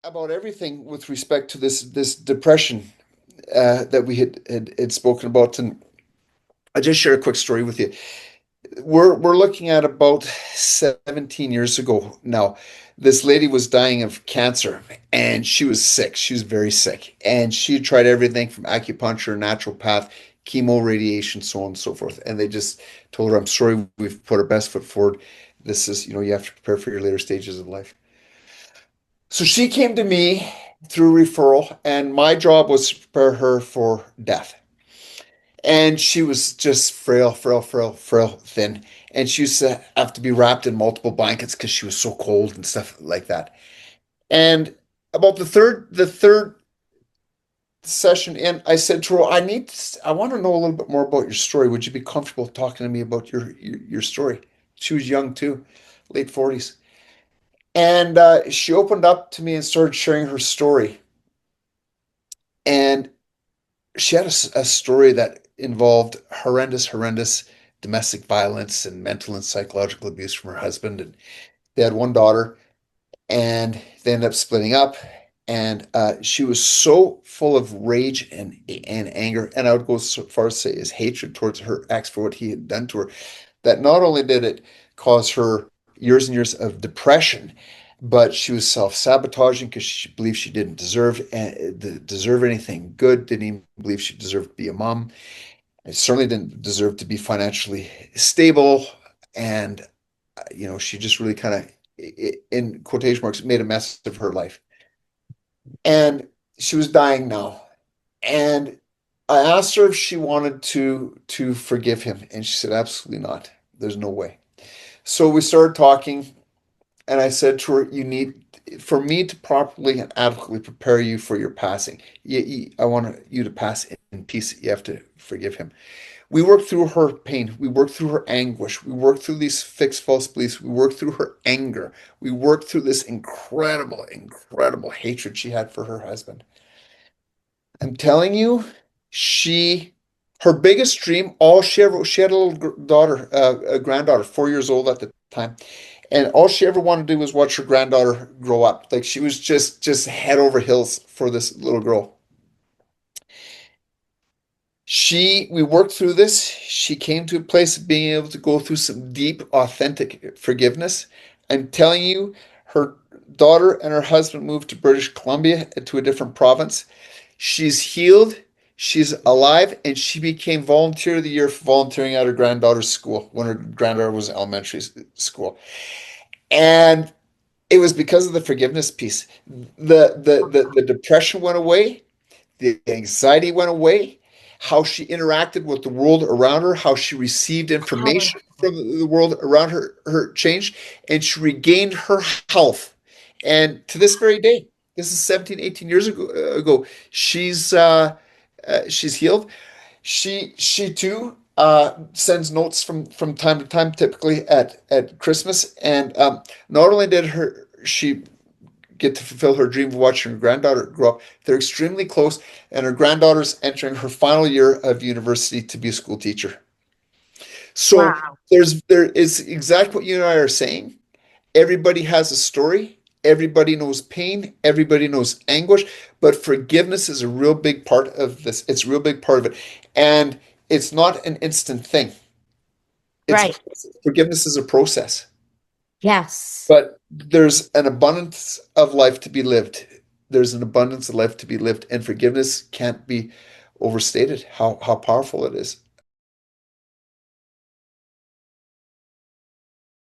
about everything with respect to this depression that we had spoken about, and I just share a quick story with you. We're looking at about 17 years ago now. This lady was dying of cancer, and she was sick. She was very sick, and she tried everything from acupuncture, naturopath, chemo, radiation, so on and so forth. And they just told her, "I'm sorry, we've put our best foot forward. This is, you have to prepare for your later stages of life." So she came to me through referral, and my job was to prepare her for death. And she was just frail, frail, frail, frail, thin. And she used to have to be wrapped in multiple blankets because she was so cold and stuff like that. And about the third session in, I said to her, I want to know a little bit more about your story. Would you be comfortable talking to me about your story? She was young too, late 40s. And she opened up to me and started sharing her story. And she had a story that involved horrendous domestic violence and mental and psychological abuse from her husband. And they had one daughter, and they ended up splitting up. And she was so full of rage and anger, and I would go so far as to say his hatred towards her ex for what he had done to her, that not only did it cause her years and years of depression, but she was self-sabotaging because she believed she didn't deserve anything good, didn't even believe she deserved to be a mom. I certainly didn't deserve to be financially stable. And, she just really kind of, in quotation marks, made a mess of her life. And she was dying now. And I asked her if she wanted to forgive him, and she said, absolutely not. There's no way. So we started talking, and I said to her, for me to properly and adequately prepare you for your passing, I want you to pass in peace. You have to forgive him. We worked through her pain. We worked through her anguish. We worked through these fixed false beliefs. We worked through her anger. We worked through this incredible hatred she had for her husband. I'm telling you, she, her biggest dream, she had a little daughter, a granddaughter, 4 years old at the time. And all she ever wanted to do was watch her granddaughter grow up. Like she was just head over heels for this little girl. We worked through this. She came to a place of being able to go through some deep, authentic forgiveness. I'm telling you, her daughter and her husband moved to British Columbia, to a different province. She's healed, she's alive, and she became volunteer of the year for volunteering at her granddaughter's school when her granddaughter was in elementary school. And it was because of the forgiveness piece. The depression went away, the anxiety went away, how she interacted with the world around her, how she received information Powerful. from the world around her changed, and she regained her health. And to this very day, this is 17, 18 years ago, she's healed. She too sends notes from time to time, typically at Christmas. And not only did her she get to fulfill her dream of watching her granddaughter grow up, they're extremely close, and her granddaughter's entering her final year of university to be a school teacher. So Wow. there is exactly what you and I are saying. Everybody has a story. Everybody knows pain. Everybody knows anguish. But forgiveness is a real big part of this. It's a real big part of it. And it's not an instant thing. It's a Right. process. Forgiveness is a process. Yes. But there's an abundance of life to be lived. There's an abundance of life to be lived. And forgiveness can't be overstated how powerful it is.